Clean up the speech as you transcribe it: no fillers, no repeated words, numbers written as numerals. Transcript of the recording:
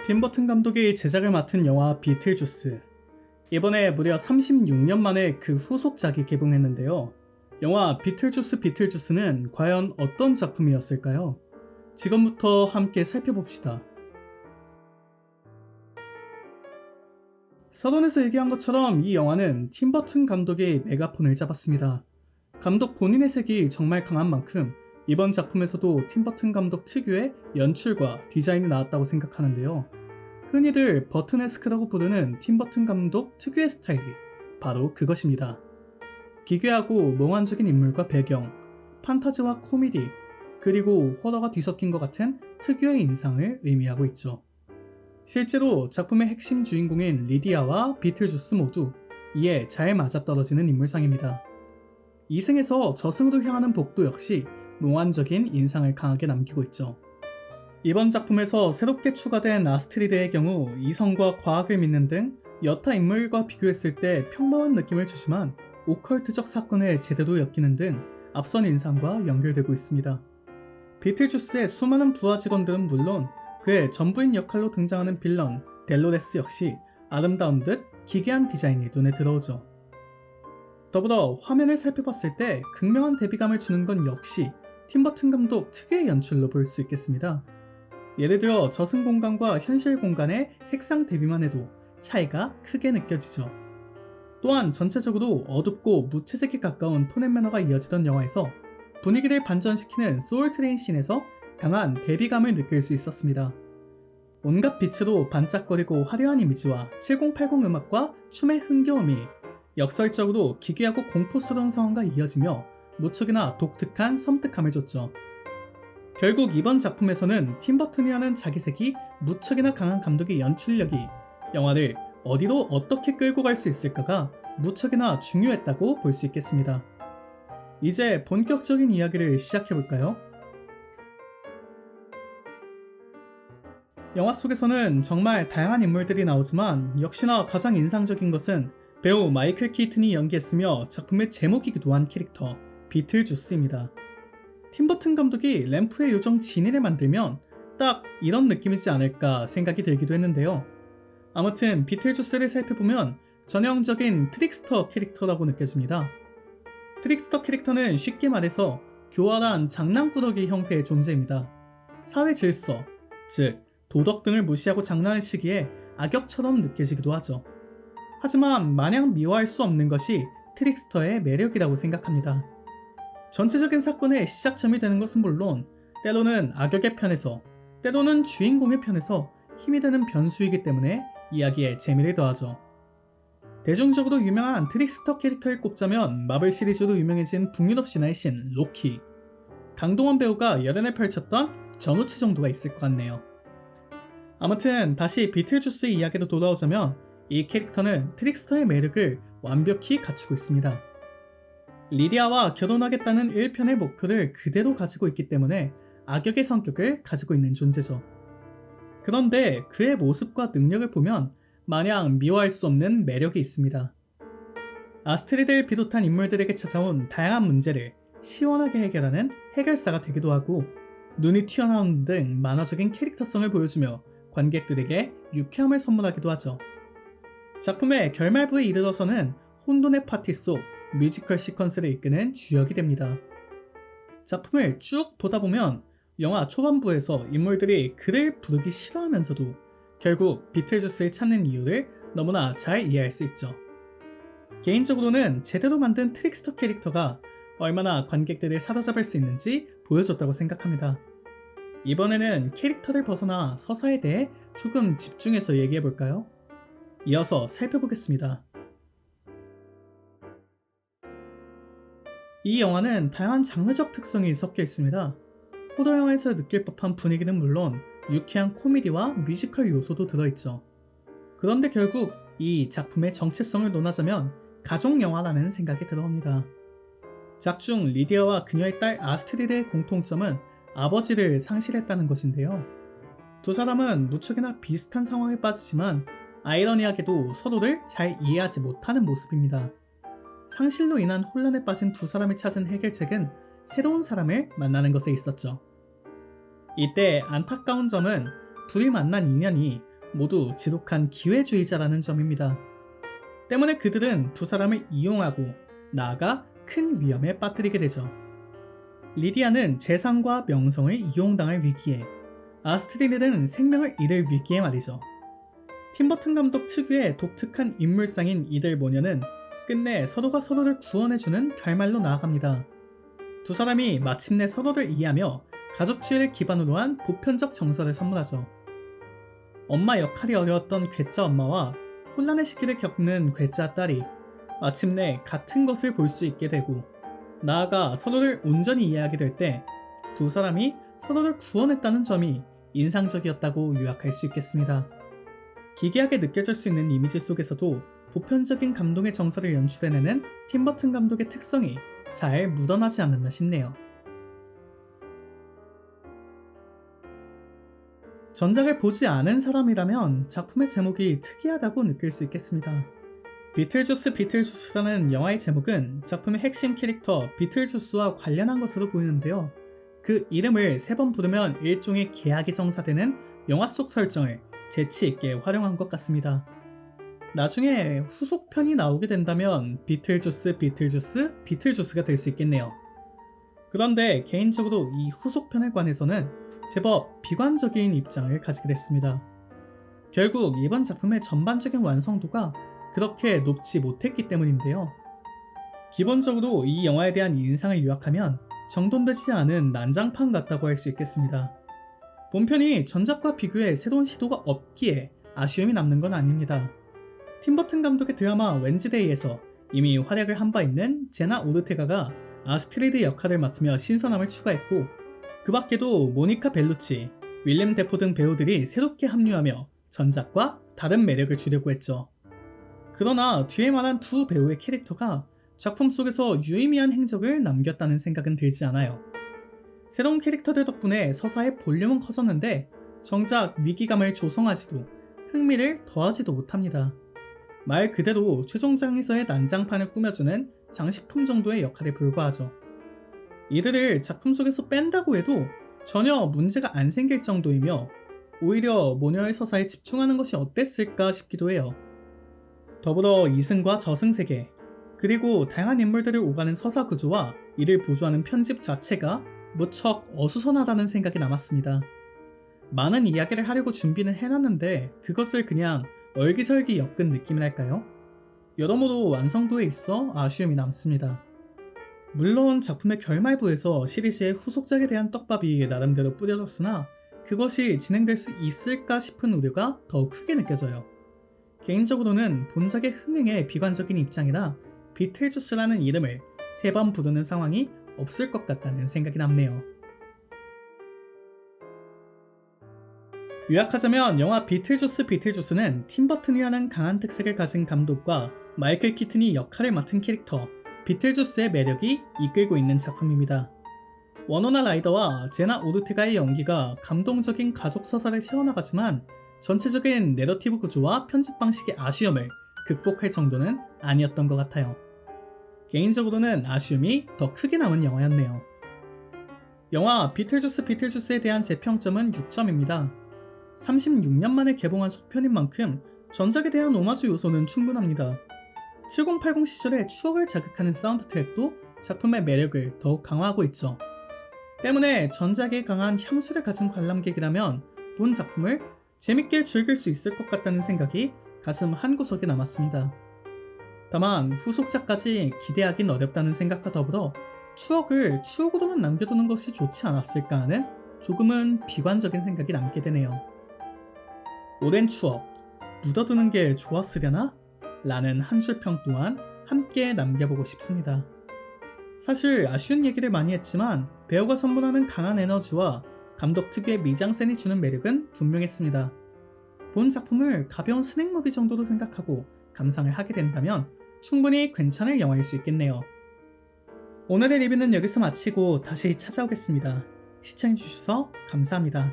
팀 버튼 감독이 제작을 맡은 영화 비틀주스. 이번에 무려 36년 만에 그 후속작이 개봉했는데요. 영화 비틀주스는 과연 어떤 작품이었을까요? 지금부터 함께 살펴봅시다. 서론에서 얘기한 것처럼 이 영화는 팀 버튼 감독이 메가폰을 잡았습니다. 감독 본인의 색이 정말 강한 만큼 이번 작품에서도 팀 버튼 감독 특유의 연출과 디자인이 나왔다고 생각하는데요. 흔히들 버튼에스크라고 부르는 팀 버튼 감독 특유의 스타일이 바로 그것입니다. 기괴하고 몽환적인 인물과 배경, 판타지와 코미디, 그리고 호러가 뒤섞인 것 같은 특유의 인상을 의미하고 있죠. 실제로 작품의 핵심 주인공인 리디아와 비틀주스 모두 이에 잘 맞아떨어지는 인물상입니다. 이승에서 저승으로 향하는 복도 역시 몽환적인 인상을 강하게 남기고 있죠. 이번 작품에서 새롭게 추가된 아스트리드의 경우 이성과 과학을 믿는 등 여타 인물과 비교했을 때 평범한 느낌을 주지만 오컬트적 사건을 제대로 엮이는 등 앞선 인상과 연결되고 있습니다. 비틀주스의 수많은 부하 직원들은 물론 그의 전부인 역할로 등장하는 빌런 델로레스 역시 아름다운 듯 기괴한 디자인이 눈에 들어오죠. 더불어 화면을 살펴봤을 때 극명한 대비감을 주는 건 역시 팀 버튼 감독 특유의 연출로 볼 수 있겠습니다. 예를 들어 저승 공간과 현실 공간의 색상 대비만 해도 차이가 크게 느껴지죠. 또한 전체적으로 어둡고 무채색에 가까운 톤 앤 매너가 이어지던 영화에서 분위기를 반전시키는 소울트레인 씬에서 강한 대비감을 느낄 수 있었습니다. 온갖 빛으로 반짝거리고 화려한 이미지와 7080 음악과 춤의 흥겨움이 역설적으로 기괴하고 공포스러운 상황과 이어지며 무척이나 독특한 섬뜩함을 줬죠. 결국 이번 작품에서는 팀 버튼이 하는 자기색이 무척이나 강한 감독의 연출력이 영화를 어디로 어떻게 끌고 갈 수 있을까가 무척이나 중요했다고 볼 수 있겠습니다. 이제 본격적인 이야기를 시작해볼까요? 영화 속에서는 정말 다양한 인물들이 나오지만 역시나 가장 인상적인 것은 배우 마이클 키튼이 연기했으며 작품의 제목이기도 한 캐릭터 비틀주스입니다. 팀 버튼 감독이 램프의 요정 지니를 만들면 딱 이런 느낌이지 않을까 생각이 들기도 했는데요. 아무튼 비틀주스를 살펴보면 전형적인 트릭스터 캐릭터라고 느껴집니다. 트릭스터 캐릭터는 쉽게 말해서 교활한 장난꾸러기 형태의 존재입니다. 사회 질서, 즉 도덕 등을 무시하고 장난을 치기에 악역처럼 느껴지기도 하죠. 하지만 마냥 미워할 수 없는 것이 트릭스터의 매력이라고 생각합니다. 전체적인 사건의 시작점이 되는 것은 물론 때로는 악역의 편에서 때로는 주인공의 편에서 힘이 되는 변수이기 때문에 이야기에 재미를 더하죠. 대중적으로 유명한 트릭스터 캐릭터를 꼽자면 마블 시리즈로 유명해진 북유럽 신화의 신 로키, 강동원 배우가 열연을 펼쳤던 전우치 정도가 있을 것 같네요. 아무튼 다시 비틀주스의 이야기로 돌아오자면 이 캐릭터는 트릭스터의 매력을 완벽히 갖추고 있습니다. 리디아와 결혼하겠다는 1편의 목표를 그대로 가지고 있기 때문에 악역의 성격을 가지고 있는 존재죠. 그런데 그의 모습과 능력을 보면 마냥 미워할 수 없는 매력이 있습니다. 아스트리드를 비롯한 인물들에게 찾아온 다양한 문제를 시원하게 해결하는 해결사가 되기도 하고 눈이 튀어나오는 등 만화적인 캐릭터성을 보여주며 관객들에게 유쾌함을 선물하기도 하죠. 작품의 결말부에 이르러서는 혼돈의 파티 속 뮤지컬 시퀀스를 이끄는 주역이 됩니다. 작품을 쭉 보다 보면 영화 초반부에서 인물들이 그를 부르기 싫어하면서도 결국 비틀주스를 찾는 이유를 너무나 잘 이해할 수 있죠. 개인적으로는 제대로 만든 트릭스터 캐릭터가 얼마나 관객들을 사로잡을 수 있는지 보여줬다고 생각합니다. 이번에는 캐릭터를 벗어나 서사에 대해 조금 집중해서 얘기해볼까요? 이어서 살펴보겠습니다. 이 영화는 다양한 장르적 특성이 섞여 있습니다. 호러 영화에서 느낄 법한 분위기는 물론 유쾌한 코미디와 뮤지컬 요소도 들어있죠. 그런데 결국 이 작품의 정체성을 논하자면 가족 영화라는 생각이 들어옵니다. 작중 리디아와 그녀의 딸 아스트리드의 공통점은 아버지를 상실했다는 것인데요. 두 사람은 무척이나 비슷한 상황에 빠지지만 아이러니하게도 서로를 잘 이해하지 못하는 모습입니다. 상실로 인한 혼란에 빠진 두 사람이 찾은 해결책은 새로운 사람을 만나는 것에 있었죠. 이때 안타까운 점은 둘이 만난 인연이 모두 지독한 기회주의자라는 점입니다. 때문에 그들은 두 사람을 이용하고 나아가 큰 위험에 빠뜨리게 되죠. 리디아는 재산과 명성을 이용당할 위기에, 아스트리드는 생명을 잃을 위기에 말이죠. 팀버튼 감독 특유의 독특한 인물상인 이들 모녀는 끝내 서로가 서로를 구원해주는 결말로 나아갑니다. 두 사람이 마침내 서로를 이해하며 가족주의를 기반으로 한 보편적 정서를 선물하죠. 엄마 역할이 어려웠던 괴짜 엄마와 혼란의 시기를 겪는 괴짜 딸이 마침내 같은 것을 볼 수 있게 되고, 나아가 서로를 온전히 이해하게 될 때 두 사람이 서로를 구원했다는 점이 인상적이었다고 요약할 수 있겠습니다. 기괴하게 느껴질 수 있는 이미지 속에서도 보편적인 감동의 정서를 연출해내는 팀버튼 감독의 특성이 잘 묻어나지 않았나 싶네요. 전작을 보지 않은 사람이라면 작품의 제목이 특이하다고 느낄 수 있겠습니다. 비틀주스라는 영화의 제목은 작품의 핵심 캐릭터 비틀주스와 관련한 것으로 보이는데요. 그 이름을 3번 부르면 일종의 계약이 성사되는 영화 속 설정을 재치있게 활용한 것 같습니다. 나중에 후속편이 나오게 된다면 비틀주스가 될 수 있겠네요. 그런데 개인적으로 이 후속편에 관해서는 제법 비관적인 입장을 가지게 됐습니다. 결국 이번 작품의 전반적인 완성도가 그렇게 높지 못했기 때문인데요. 기본적으로 이 영화에 대한 인상을 요약하면 정돈되지 않은 난장판 같다고 할 수 있겠습니다. 본편이 전작과 비교해 새로운 시도가 없기에 아쉬움이 남는 건 아닙니다. 팀버튼 감독의 드라마 웬즈데이에서 이미 활약을 한 바 있는 제나 오르테가가 아스트리드 역할을 맡으며 신선함을 추가했고, 그 밖에도 모니카 벨루치, 윌렘 데포 등 배우들이 새롭게 합류하며 전작과 다른 매력을 주려고 했죠. 그러나 뒤에 말한 두 배우의 캐릭터가 작품 속에서 유의미한 행적을 남겼다는 생각은 들지 않아요. 새로운 캐릭터들 덕분에 서사의 볼륨은 커졌는데 정작 위기감을 조성하지도 흥미를 더하지도 못합니다. 말 그대로 최종장에서의 난장판을 꾸며주는 장식품 정도의 역할에 불과하죠. 이들을 작품 속에서 뺀다고 해도 전혀 문제가 안 생길 정도이며 오히려 모녀의 서사에 집중하는 것이 어땠을까 싶기도 해요. 더불어 이승과 저승 세계, 그리고 다양한 인물들을 오가는 서사 구조와 이를 보조하는 편집 자체가 무척 어수선하다는 생각이 남았습니다. 많은 이야기를 하려고 준비는 해놨는데 그것을 그냥 얼기설기 엮은 느낌이랄까요? 여러모로 완성도에 있어 아쉬움이 남습니다. 물론 작품의 결말부에서 시리즈의 후속작에 대한 떡밥이 나름대로 뿌려졌으나 그것이 진행될 수 있을까 싶은 우려가 더욱 크게 느껴져요. 개인적으로는 본작의 흥행에 비관적인 입장이라 비틀주스라는 이름을 3번 부르는 상황이 없을 것 같다는 생각이 남네요. 요약하자면 영화 비틀주스는 팀버튼이 하는 강한 특색을 가진 감독과 마이클 키튼이 역할을 맡은 캐릭터 비틀주스의 매력이 이끌고 있는 작품입니다. 워노나 라이더와 제나 오르테가의 연기가 감동적인 가족 서사를 세워나가지만 전체적인 내러티브 구조와 편집 방식의 아쉬움을 극복할 정도는 아니었던 것 같아요. 개인적으로는 아쉬움이 더 크게 남은 영화였네요. 영화 비틀주스에 대한 제 평점은 6점입니다. 36년 만에 개봉한 속편인 만큼 전작에 대한 오마주 요소는 충분합니다. 7080 시절의 추억을 자극하는 사운드 트랙도 작품의 매력을 더욱 강화하고 있죠. 때문에 전작에 강한 향수를 가진 관람객이라면 본 작품을 재밌게 즐길 수 있을 것 같다는 생각이 가슴 한구석에 남았습니다. 다만 후속작까지 기대하긴 어렵다는 생각과 더불어 추억을 추억으로만 남겨두는 것이 좋지 않았을까 하는 조금은 비관적인 생각이 남게 되네요. 오랜 추억, 묻어두는 게 좋았으려나? 라는 한 줄 평 또한 함께 남겨보고 싶습니다. 사실 아쉬운 얘기를 많이 했지만 배우가 선물하는 강한 에너지와 감독 특유의 미장센이 주는 매력은 분명했습니다. 본 작품을 가벼운 스낵무비 정도로 생각하고 감상을 하게 된다면 충분히 괜찮을 영화일 수 있겠네요. 오늘의 리뷰는 여기서 마치고 다시 찾아오겠습니다. 시청해주셔서 감사합니다.